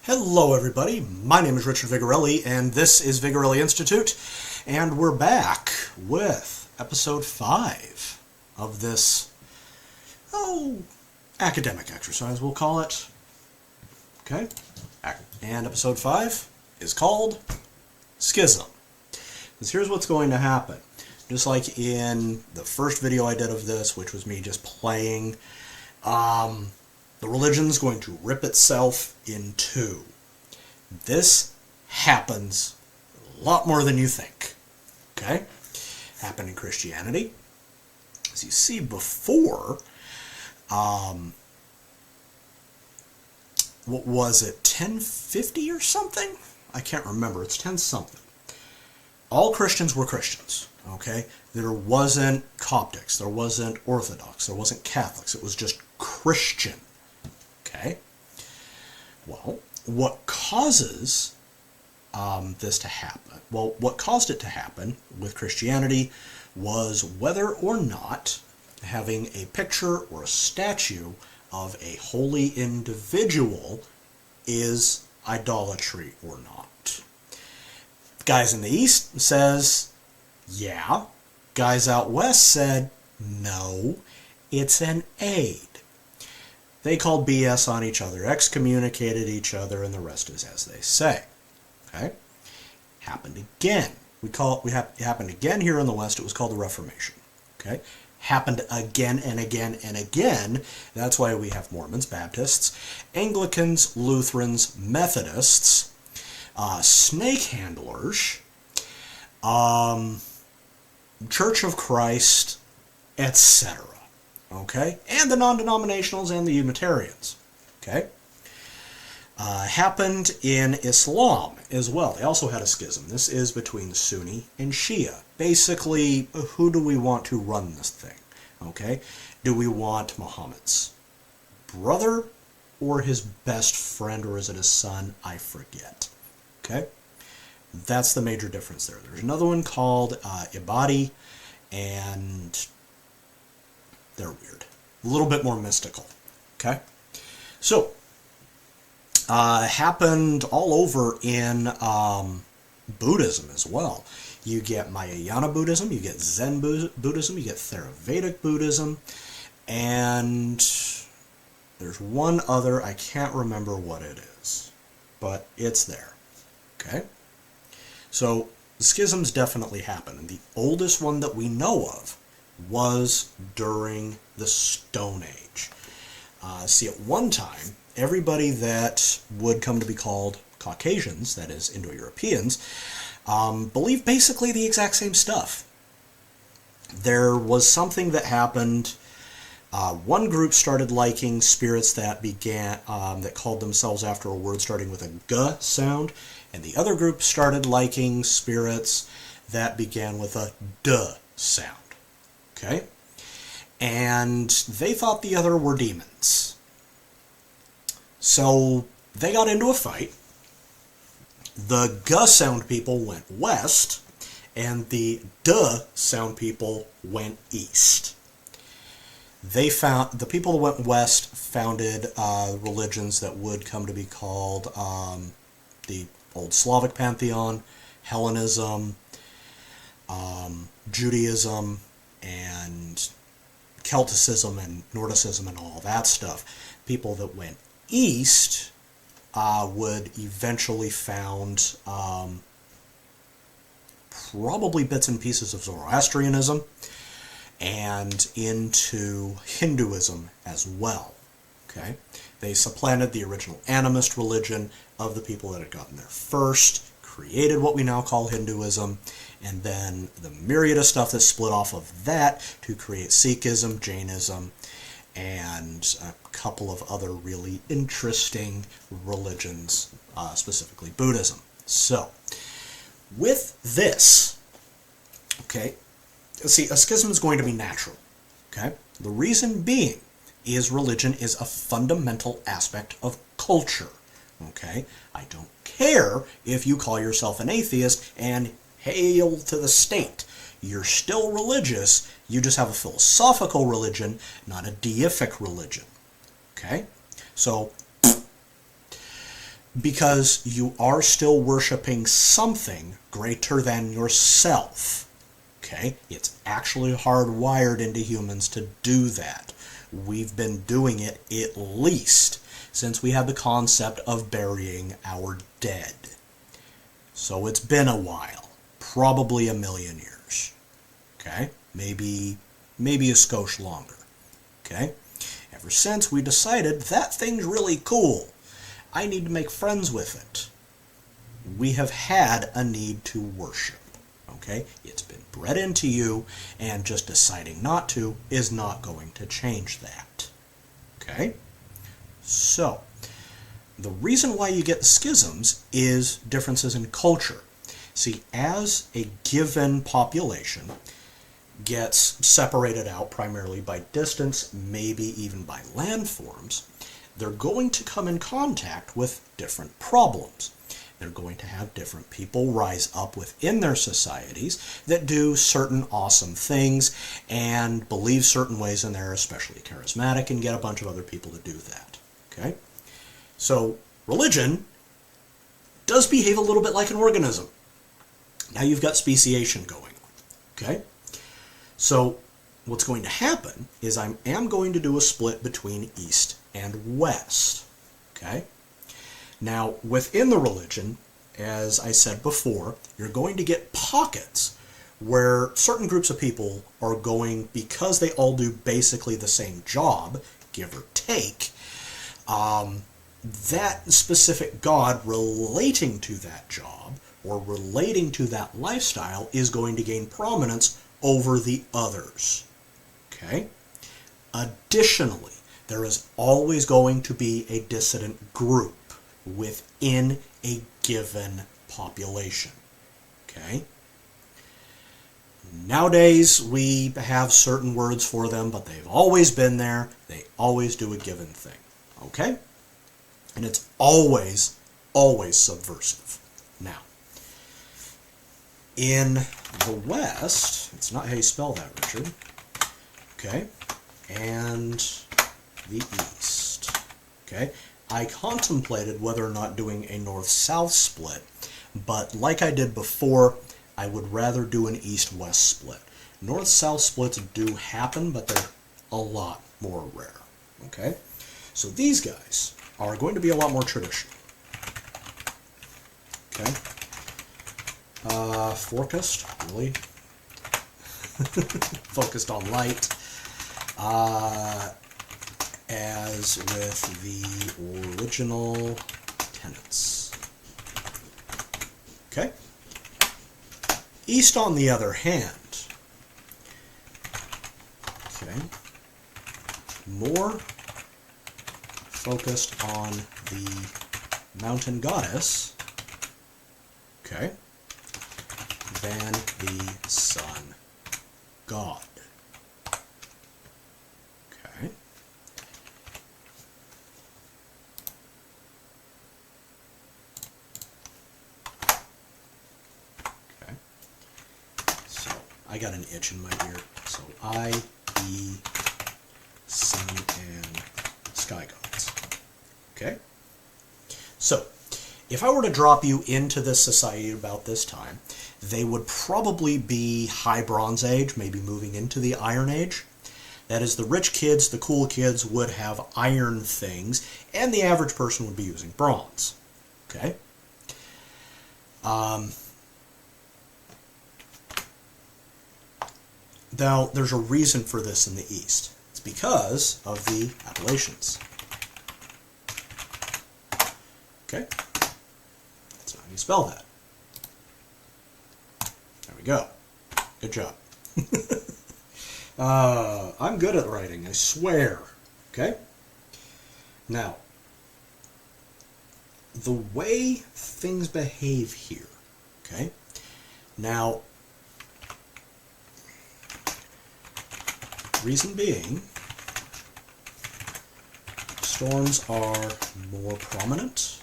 Hello everybody, my name is Richard Vigorelli and this is Vigorelli Institute, and we're back with episode 5 of this, academic exercise we'll call it. Okay, and episode 5 is called Schism. Because here's what's going to happen. Just like in the first video I did of this, which was me just playing, the religion's going to rip itself in two. This happens a lot more than you think. Okay? Happened in Christianity. As you see before, what was it, 1050 or something? I can't remember. It's 10 something. All Christians were Christians. Okay? There wasn't Coptics. There wasn't Orthodox. There wasn't Catholics. It was just Christian. Okay? Well, what causes this to happen? Well, what caused it to happen with Christianity was whether or not having a picture or a statue of a holy individual is idolatry or not. Guys in the East says, yeah. Guys out West said, no, it's an aid. They called BS on each other, excommunicated each other, and the rest is as they say. Okay? Happened again. It happened again here in the West. It was called the Reformation. Okay? Happened again and again and again. That's why we have Mormons, Baptists, Anglicans, Lutherans, Methodists, snake handlers, Church of Christ, etc. Okay? And the non-denominationals and the Unitarians. Okay? Happened in Islam as well. They also had a schism. This is between Sunni and Shia. Basically, who do we want to run this thing? Okay? Do we want Muhammad's brother or his best friend, or is it his son? I forget. Okay? That's the major difference there. There's another one called Ibadi, and they're weird. A little bit more mystical. Okay? So, happened all over in Buddhism as well. You get Mahayana Buddhism, you get Zen Buddhism, you get Theravedic Buddhism, and there's one other, I can't remember what it is, but it's there. Okay? So, schisms definitely happen, and the oldest one that we know of was during the Stone Age. See, at one time, everybody that would come to be called Caucasians, that is, Indo-Europeans, believed basically the exact same stuff. There was something that happened. One group started liking spirits that that called themselves after a word starting with a G sound, and the other group started liking spirits that began with a D sound. Okay? And they thought the other were demons. So they got into a fight. The G sound people went west, and the D sound people went east. The people that went west founded religions that would come to be called the Old Slavic Pantheon, Hellenism, Judaism, and Celticism and Nordicism and all that stuff. People that went east would eventually found probably bits and pieces of Zoroastrianism and into Hinduism as well. Okay? They supplanted the original animist religion of the people that had gotten there first, created what we now call Hinduism, and then the myriad of stuff that split off of that to create Sikhism, Jainism, and a couple of other really interesting religions, specifically Buddhism. So, with this, okay, see, a schism is going to be natural, okay? The reason being is religion is a fundamental aspect of culture, okay? I don't care if you call yourself an atheist and hail to the state. You're still religious, you just have a philosophical religion, not a deific religion. Okay? So, because you are still worshiping something greater than yourself. Okay? It's actually hardwired into humans to do that. We've been doing it at least since we have the concept of burying our dead. So it's been a while, probably 1,000,000 years. Okay? Maybe a skosh longer. Okay? Ever since we decided that thing's really cool, I need to make friends with it, we have had a need to worship. Okay? It's been bred into you, and just deciding not to is not going to change that. Okay? So, the reason why you get the schisms is differences in culture. See, as a given population gets separated out primarily by distance, maybe even by landforms, they're going to come in contact with different problems. They're going to have different people rise up within their societies that do certain awesome things and believe certain ways, and they're especially charismatic and get a bunch of other people to do that. Okay? So, religion does behave a little bit like an organism. Now you've got speciation going on. Okay? So, what's going to happen is I am going to do a split between East and West. Okay? Now, within the religion, as I said before, you're going to get pockets where certain groups of people are going, because they all do basically the same job, give or take, that specific god relating to that job or relating to that lifestyle is going to gain prominence over the others. Okay? Additionally, there is always going to be a dissident group within a given population. Okay? Nowadays, we have certain words for them, but they've always been there. They always do a given thing. Okay? And it's always subversive. Now, in the West, it's not how you spell that, Richard. Okay? And the East. Okay? I contemplated whether or not doing a north-south split, but like I did before, I would rather do an east-west split. North-south splits do happen, but they're a lot more rare. Okay? So these guys are going to be a lot more traditional. Okay? Focused, really? Focused on light. As with the original tenets. Okay? East, on the other hand, okay, more focused on the mountain goddess, okay, than the sun god. Okay. Okay. So I got an itch in my ear. So I, E, sun, and sky gods. Okay? So, if I were to drop you into this society about this time, they would probably be High Bronze Age, maybe moving into the Iron Age. That is, the rich kids, the cool kids would have iron things, and the average person would be using bronze. Okay? Now, there's a reason for this in the East. It's because of the Appalachians. Okay? That's not how you spell that. There we go. Good job. I'm good at writing, I swear. Okay? Now, the way things behave here, okay? Now, reason being, storms are more prominent,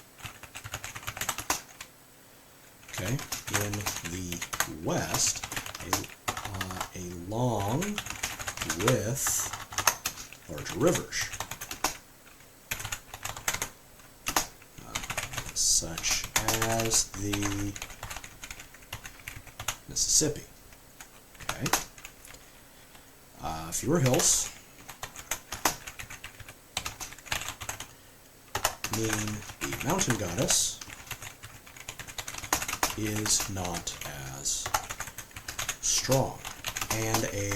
okay, in the West, along with larger rivers. such as the Mississippi. Okay. Fewer hills mean the mountain goddess is not as strong, and a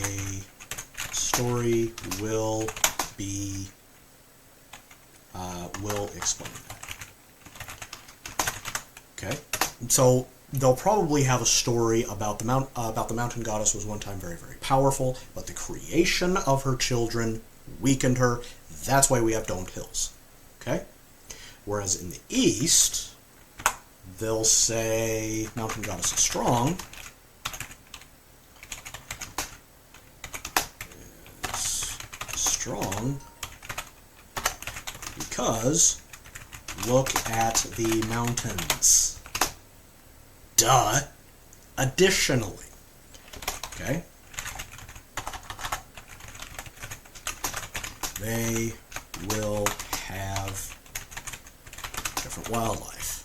story will explain that. Okay, so they'll probably have a story about the mountain goddess was one time very, very powerful, but the creation of her children weakened her. That's why we have domed hills. Okay, whereas in the East, they'll say mountain goddess is strong. Because look at the mountains. Duh. Additionally. Okay? They will have different wildlife.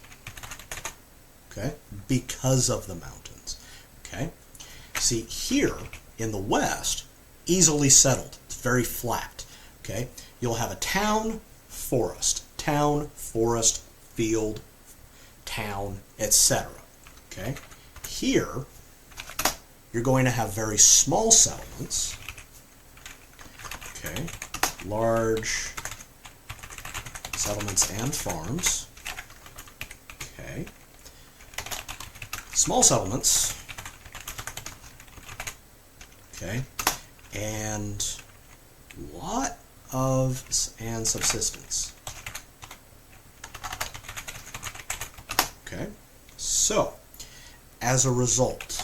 Okay? Because of the mountains. Okay? See, here in the West, easily settled. It's very flat. Okay? You'll have a town, forest, field, town, etc. Okay? Here, you're going to have very small settlements. Okay? Large settlements and farms. Okay? Small settlements. Okay? And lot of and subsistence. Okay, so as a result,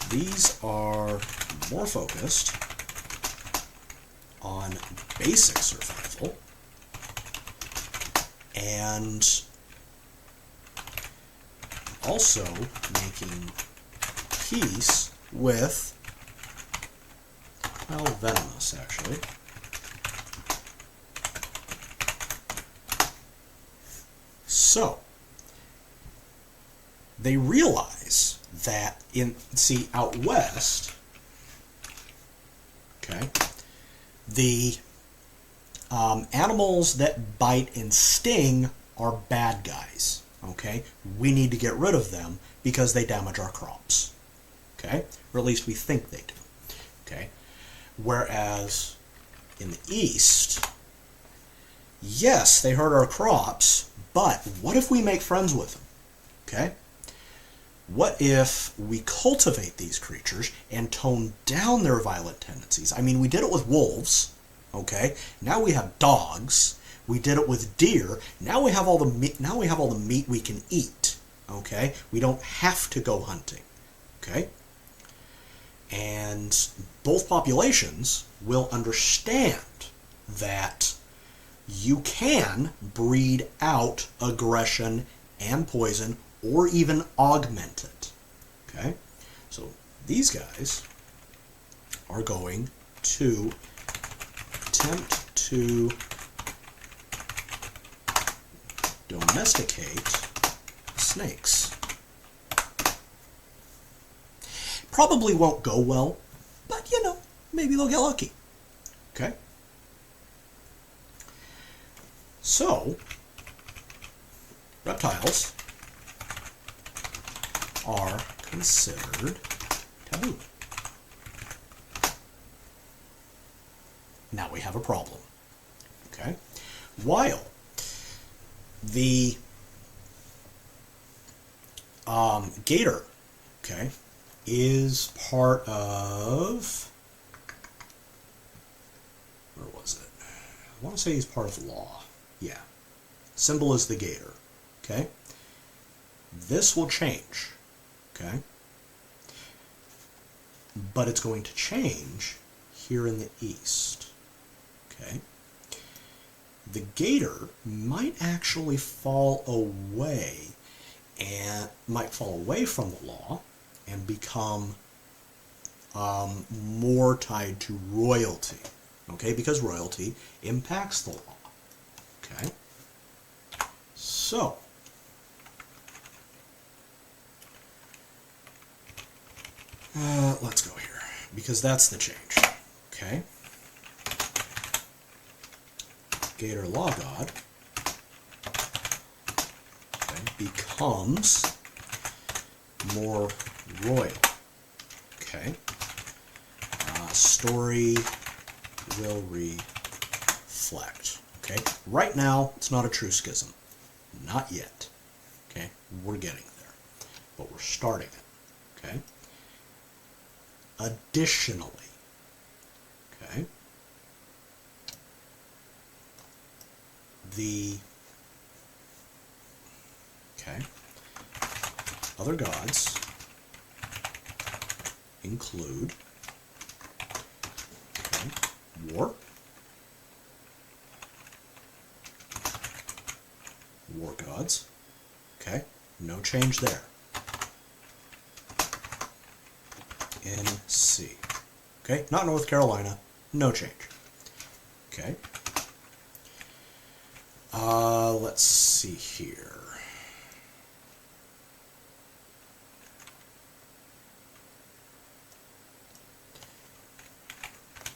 these are more focused on basic survival and also making peace with, well, venomous actually. So, they realize that out west, okay, the animals that bite and sting are bad guys, okay? We need to get rid of them because they damage our crops, okay? Or at least we think they do, okay? Whereas in the East, yes, they hurt our crops, but what if we make friends with them, okay? What if we cultivate these creatures and tone down their violent tendencies? I mean, we did it with wolves, okay? Now we have dogs. We did it with deer. Now we have all the meat. Now we have all the meat we can eat, okay? We don't have to go hunting, okay? And both populations will understand that you can breed out aggression and poison, or even augment it. Okay? So these guys are going to attempt to domesticate snakes. Probably won't go well, but you know, maybe they'll get lucky. Okay? So, reptiles are considered taboo. Now we have a problem. Okay? While the gator, okay, is part of, where was it? I want to say he's part of law. Yeah. Symbol is the gator. Okay? This will change. Okay? But it's going to change here in the East. Okay? The gator might actually fall away from the law and become more tied to royalty. Okay? Because royalty impacts the law. Okay? So, Let's go here, because that's the change. Okay. Gator law god, okay, becomes more royal. Okay. Story will reflect. Okay. Right now, it's not a true schism. Not yet. Okay. We're getting there. But we're starting it. Okay. Additionally, okay, other gods include, okay, war gods, okay, no change there. NC, okay, not North Carolina, no change. Okay. Let's see here.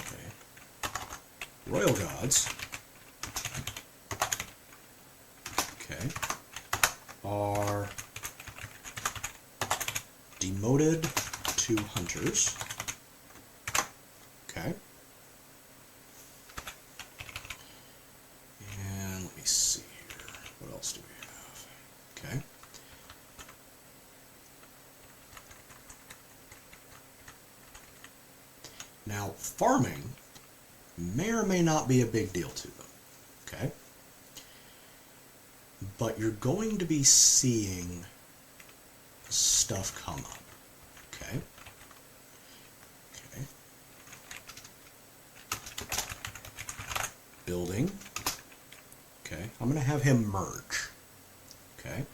Okay. Royal gods, okay, are demoted to hunters. Okay. And let me see here. What else do we have? Okay. Now, farming may or may not be a big deal to them. Okay. But you're going to be seeing stuff come up. Okay. Okay. Building. Okay. I'm going to have him merge. Okay.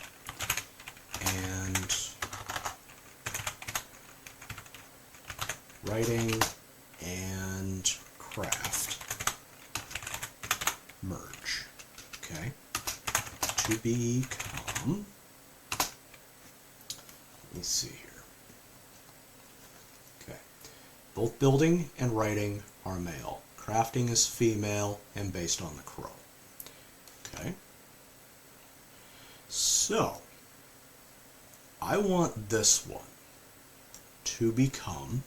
And writing and craft. Merge. Okay. To become, let me see here. Okay. Both building and writing are male. Crafting is female and based on the crow. Okay. So, I want this one to become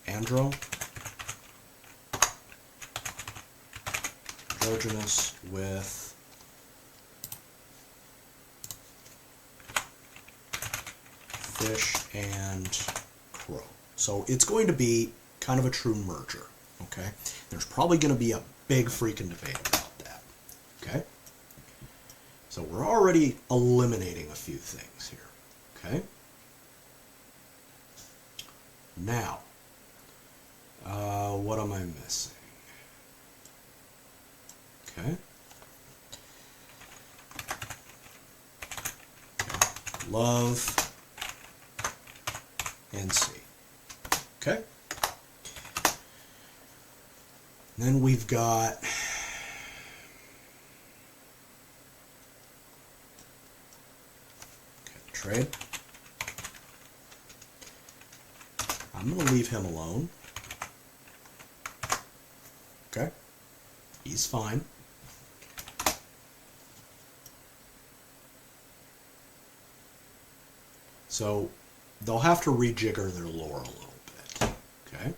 androgynous with fish and crow. So it's going to be kind of a true merger, okay? There's probably going to be a big freaking debate about that, okay? So we're already eliminating a few things here, okay? Now, what am I missing? Okay. Love and C. Okay. Then we've got trade. I'm going to leave him alone. Okay. He's fine. So they'll have to rejigger their lore a little bit. Okay.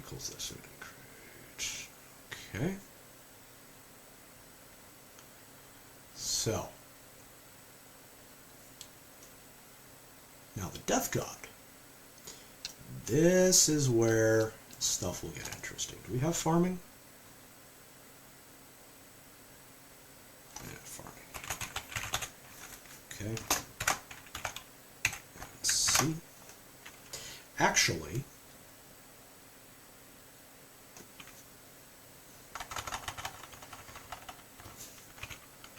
Close this in. Okay. So now the Death God. This is where stuff will get interesting. Do we have farming? Yeah, farming. Okay. Let's see. Actually,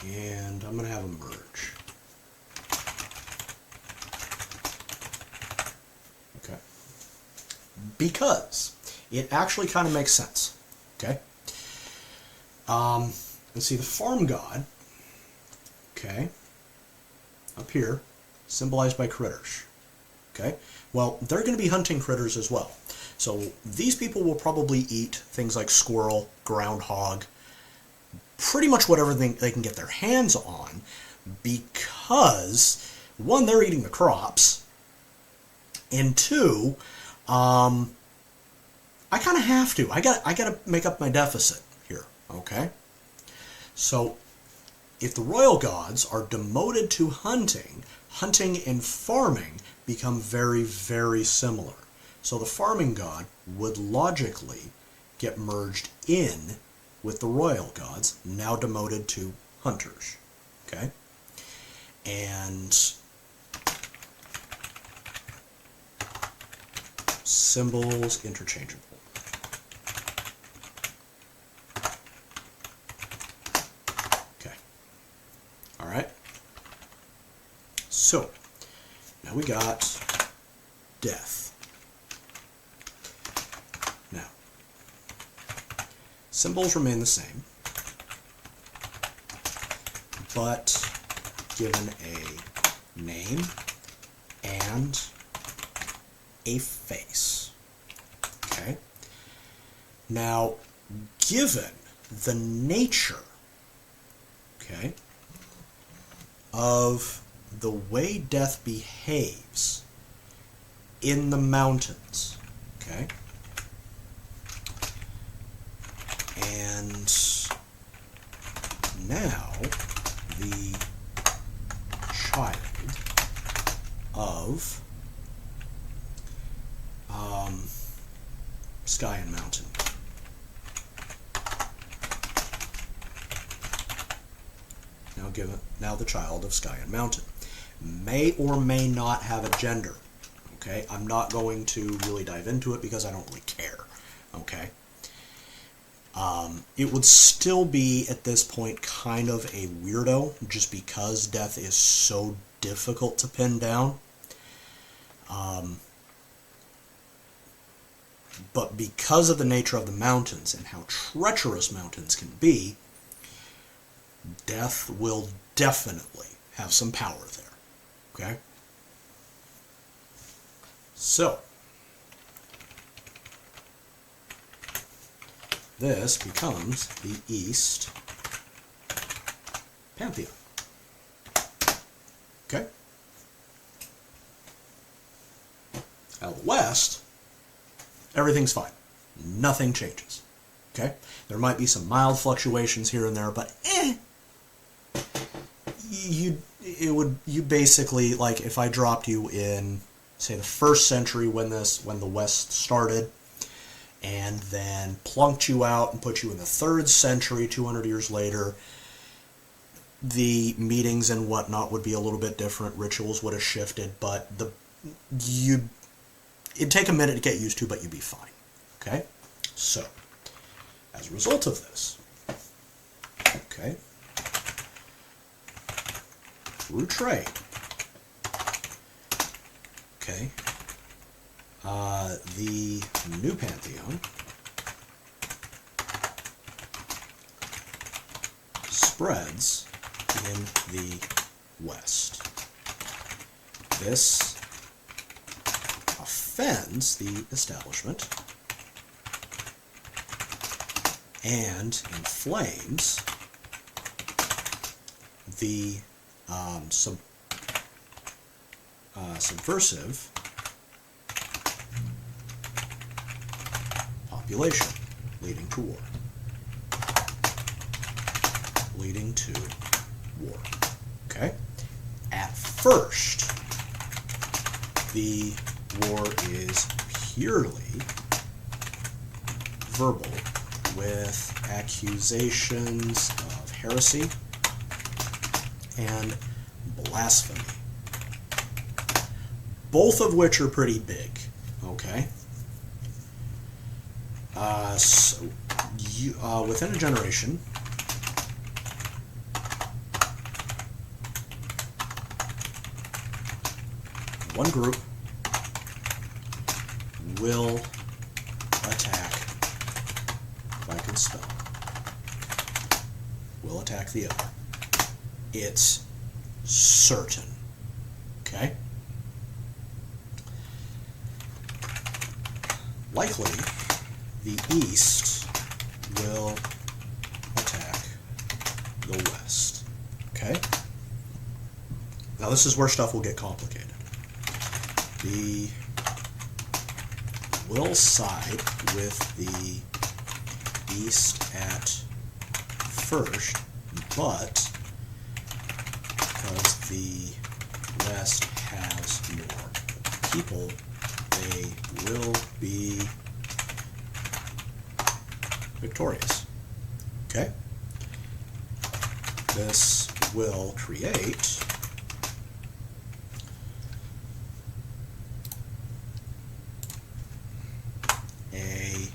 and I'm going to have a merge. Okay. Because it actually kind of makes sense. Okay. Let's see, the farm god, okay, up here, symbolized by critters, okay? Well, they're going to be hunting critters as well. So these people will probably eat things like squirrel, groundhog, pretty much whatever they can get their hands on, because, one, they're eating the crops, and two, I kind of have to. I got to make up my deficit here, okay? So, if the royal gods are demoted to hunting, hunting and farming become very, very similar. So the farming god would logically get merged in with the royal gods, now demoted to hunters, okay? And symbols interchangeable. Okay. All right. So, now we got death. Now, symbols remain the same, but given a name and a face. Okay? Now, given the nature, okay, of the way death behaves in the mountains, okay, and now the child of Sky and Mountain. Now the child of Sky and Mountain may or may not have a gender. Okay, I'm not going to really dive into it because I don't really care. Okay, it would still be at this point kind of a weirdo just because death is so difficult to pin down. But because of the nature of the mountains and how treacherous mountains can be, death will definitely have some power there. Okay? So, this becomes the East Pantheon. Okay? Out of the West, everything's fine. Nothing changes. Okay? There might be some mild fluctuations here and there, but you basically, like, if I dropped you in, say, the 1st century when the West started, and then plunked you out and put you in the 3rd century, 200 years later, the meetings and whatnot would be a little bit different. Rituals would have shifted, but it'd take a minute to get used to, but you'd be fine. Okay? So, as a result of this, okay, through trade, okay, the new pantheon spreads in the West. This offends the establishment and inflames the subversive population, leading to war. Leading to war. Okay? At first, the war is purely verbal, with accusations of heresy and blasphemy, both of which are pretty big. Okay? So within a generation, one group will attack, if I can spell, will attack the other. It's certain. Okay? Likely, the East will attack the West. Okay? Now this is where stuff will get complicated. The will side with the East at first, but because the West has more people, they will be victorious. Okay? This will create a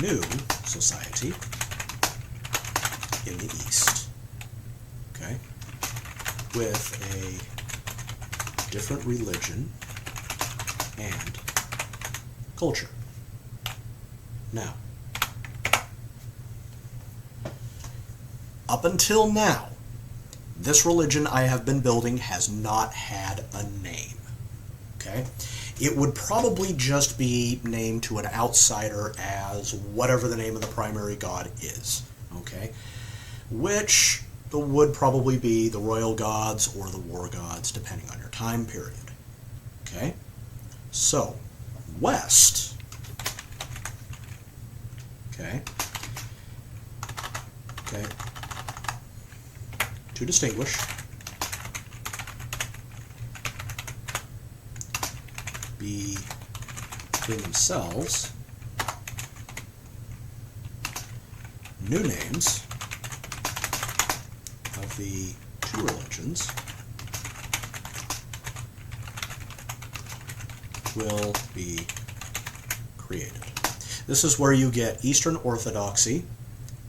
new society in the East, okay, with a different religion and culture. Now, up until now, this religion I have been building has not had a name, okay? It would probably just be named to an outsider as whatever the name of the primary god is, okay? Which would probably be the royal gods or the war gods, depending on your time period, okay? So, West, okay, to distinguish, between themselves new names of the two religions will be created. This is where you get Eastern Orthodoxy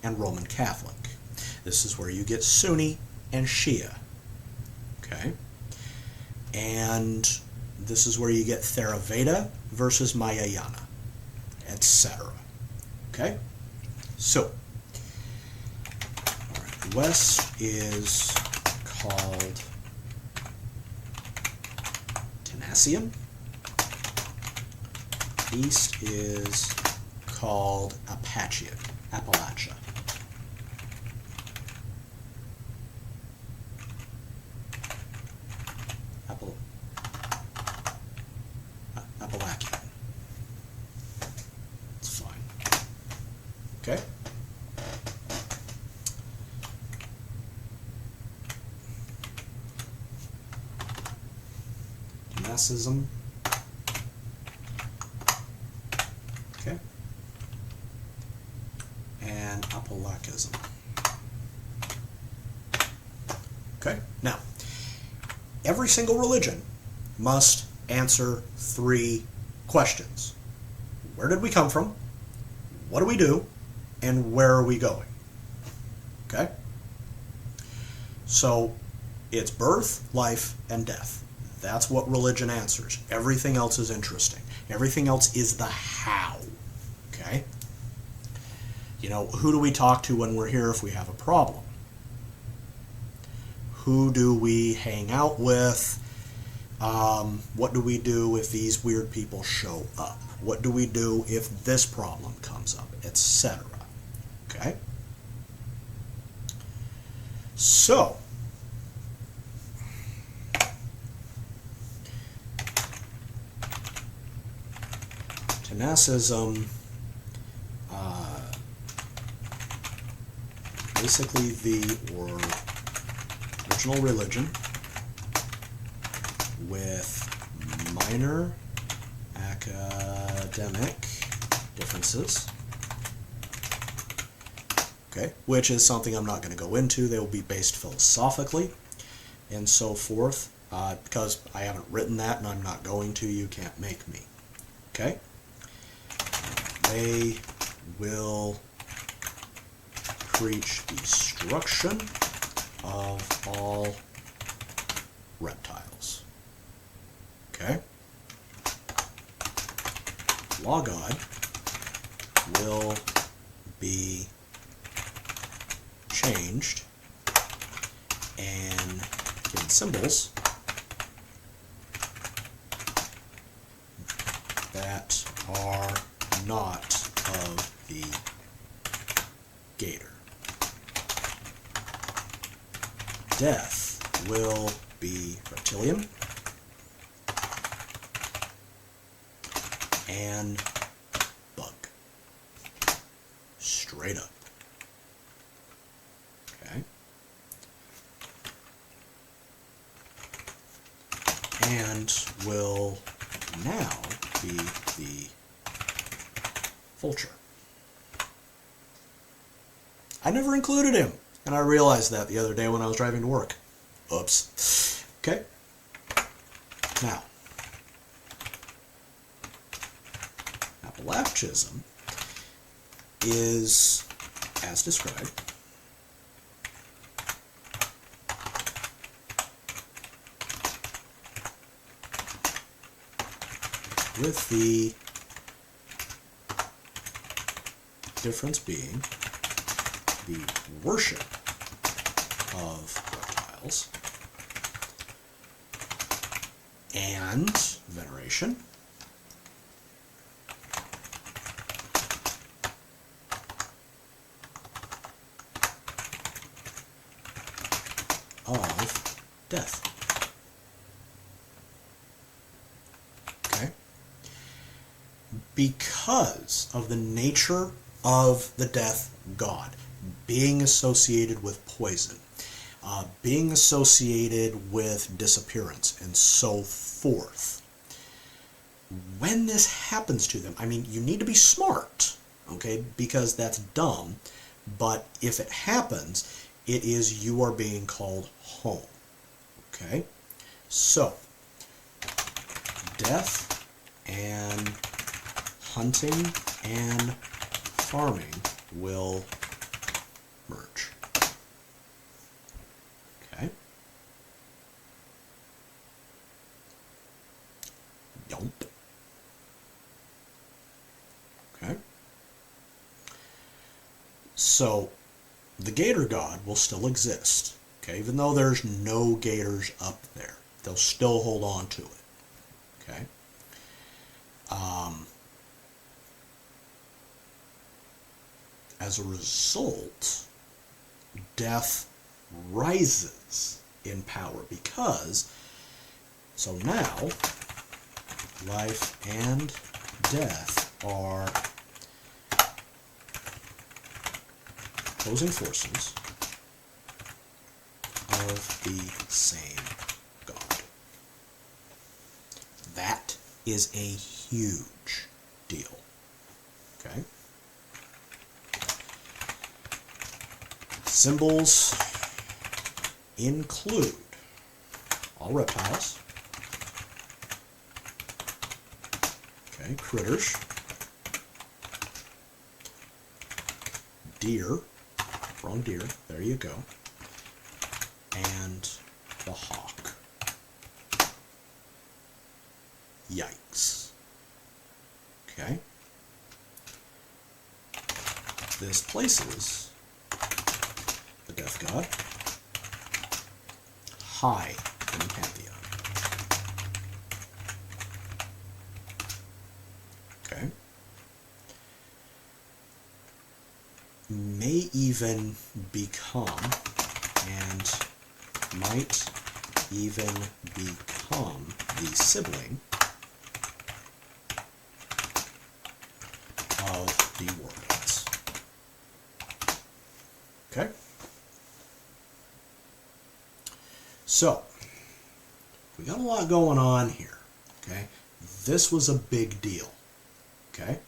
and Roman Catholic. This is where you get Sunni and Shia. Okay? And this is where you get Theravada versus Mahayana, etc. Okay? So, all right, West is called Tenassean. East is called Appalachian. Appalachia. Appalachian. It's fine. Okay? Schism. Okay? And Appalachianism. Okay? Now, every single religion must answer 3 questions. Where did we come from? What do we do? And where are we going? Okay? So, it's birth, life, and death. That's what religion answers. Everything else is interesting. Everything else is the how. Okay? You know, who do we talk to when we're here if we have a problem? Who do we hang out with? What do we do if these weird people show up? What do we do if this problem comes up? Etc. Okay? So, Tenasseism, basically the original religion with minor academic differences, okay, which is something I'm not going to go into. They will be based philosophically and so forth. Because I haven't written that and I'm not going to, you can't make me. Okay? They will preach destruction of all reptiles. Okay? Law God will be changed and given symbols that are not of the gator. Death will be reptilian and bug. Straight up. Okay. And will now be the vulture. I never included him, and I realized that the other day when I was driving to work. Oops. Okay. Now, Appalachianism is, as described, with the difference being the worship of reptiles and veneration of death. Okay? Because of the nature of the death god being associated with poison, being associated with disappearance, and so forth. When this happens to them, I mean, you need to be smart, okay, because that's dumb, but if it happens, it is you are being called home, okay? So, death and hunting and farming will merge. Okay. Yomp. Okay. So, the gator god will still exist. Okay, even though there's no gators up there, they'll still hold on to it. Okay. As a result, death rises in power because, so now, life and death are opposing forces of the same God. That is a huge deal. Okay? Symbols include all reptiles, okay, critters, deer, wrong deer, there you go, and the hawk. Yikes. Okay. This places the death god high in the pantheon. Okay. May even become, and might even become, the sibling of the war gods. Okay? So, we got a lot going on here. Okay? This was a big deal. Okay?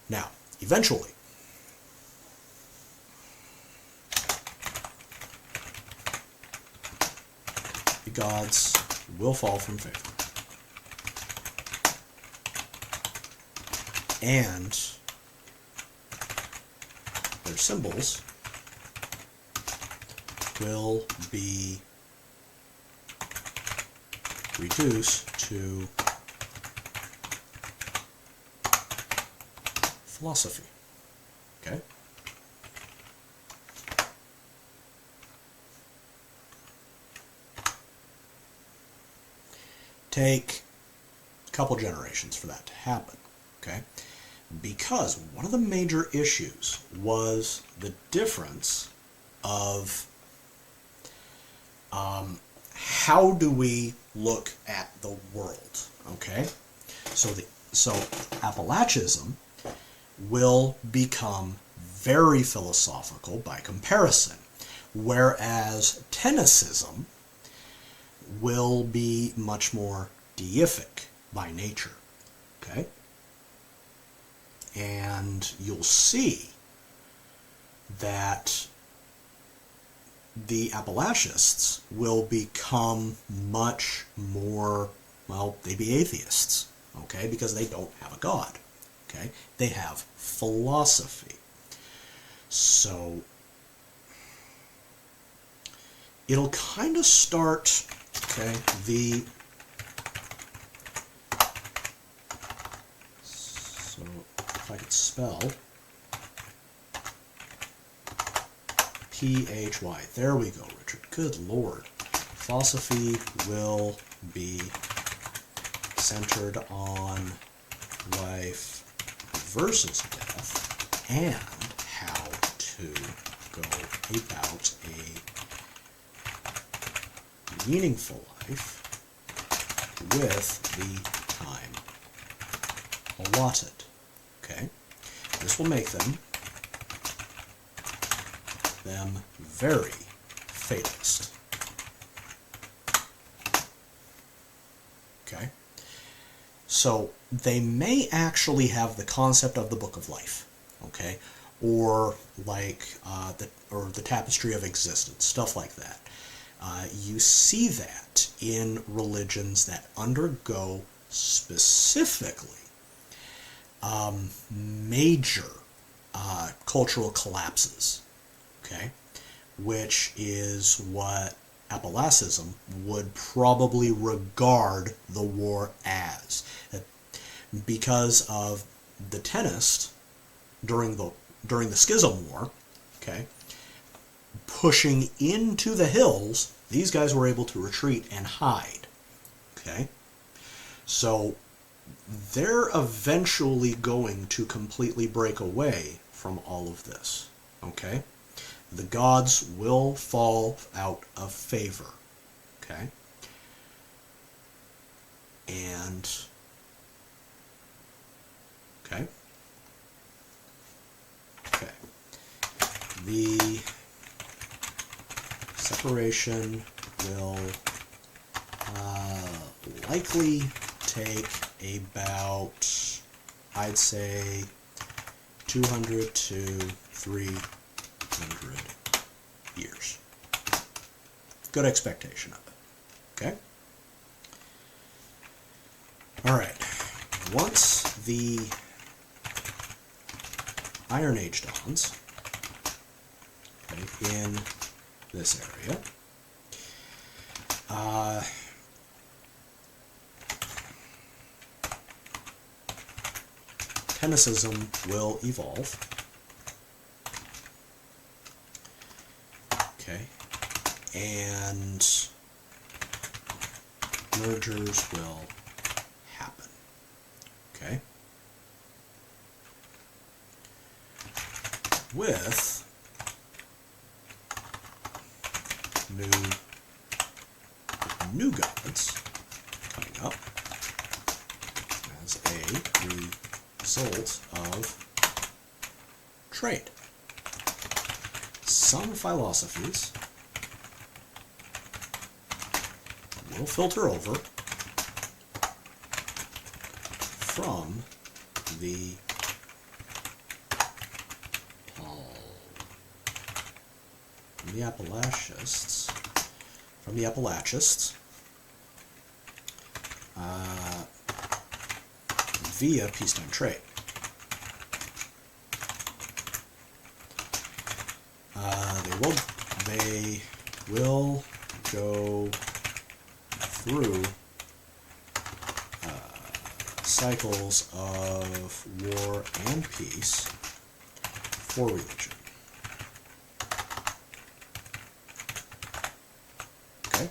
Now, eventually, the gods will fall from favor. And their symbols will be reduced to philosophy. Okay? Take a couple generations for that to happen. Okay? Because one of the major issues was the difference of how do we look at the world. Okay? So Appalachianism will become very philosophical by comparison, whereas Tennesseeism will be much more deific by nature. Okay? And you'll see that the Appalachists will become much more, well, they'd be atheists, okay, because they don't have a God, okay? They have philosophy. So it'll kind of start, okay, so if I could spell P-H-Y. There we go, Richard. Good Lord. Philosophy will be centered on life versus death and how to go about a meaningful life with the time allotted. Okay? This will make them very fatalist. Okay? So they may actually have the concept of the Book of Life, okay, or like the Tapestry of Existence, stuff like that. You see that in religions that undergo specifically major cultural collapses. Okay, which is what Appalachianism would probably regard the war as, because of the Tennessists during the Schism War. Okay, pushing into the hills, these guys were able to retreat and hide. Okay, so they're eventually going to completely break away from all of this. Okay. The gods will fall out of favor, okay? And, okay? Okay. The separation will likely take about, I'd say, 200 to 300 years. Good expectation of it. Okay? Alright. Once the Iron Age dawns, okay, in this area, Tennesseeism will evolve. Okay, and mergers will happen. Okay, with new gods coming up as a result of trade. Some philosophies will filter over from the Appalachists via peacetime trade. They will go through cycles of war and peace for religion. Okay?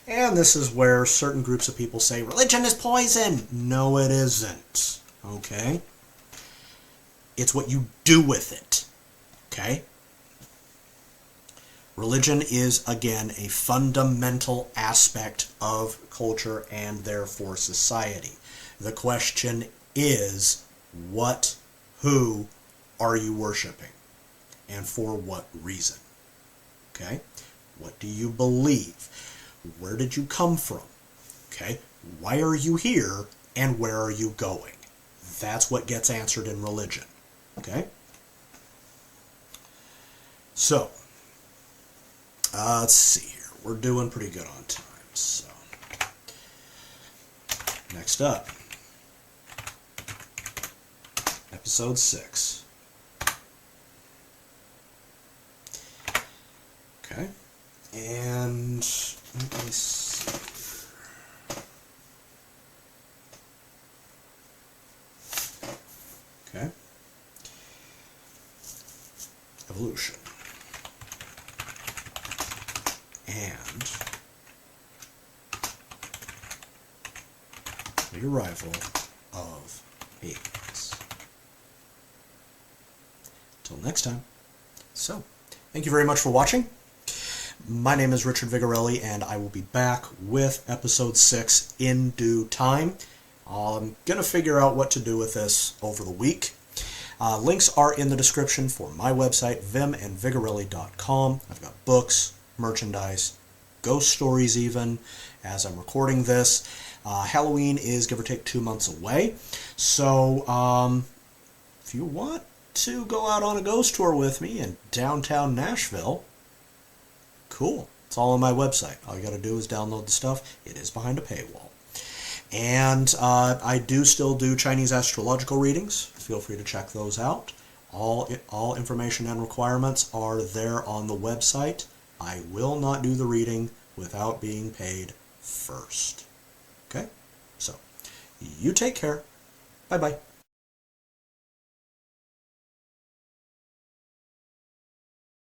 And this is where certain groups of people say, religion is poison. No, it isn't. Okay? It's what you do with it. Okay? Religion is, again, a fundamental aspect of culture and therefore society. The question is, what, who are you worshiping? And for what reason? Okay? What do you believe? Where did you come from? Okay? Why are you here and where are you going? That's what gets answered in religion. Okay? So, let's see here. We're doing pretty good on time. So, next up, episode 6. Okay, and let me see here. Okay, evolution. And the arrival of aliens. Till next time. So, thank you very much for watching. My name is Richard Vigorelli, and I will be back with episode 6 in due time. I'm going to figure out what to do with this over the week. Links are in the description for my website, vimandvigorelli.com. I've got books, merchandise, ghost stories even, as I'm recording this. Halloween is give or take 2 months away. So, if you want to go out on a ghost tour with me in downtown Nashville, cool. It's all on my website. All you got to do is download the stuff. It is behind a paywall. And I do still do Chinese astrological readings. Feel free to check those out. All information and requirements are there on the website. I will not do the reading without being paid first. Okay? So, you take care. Bye-bye.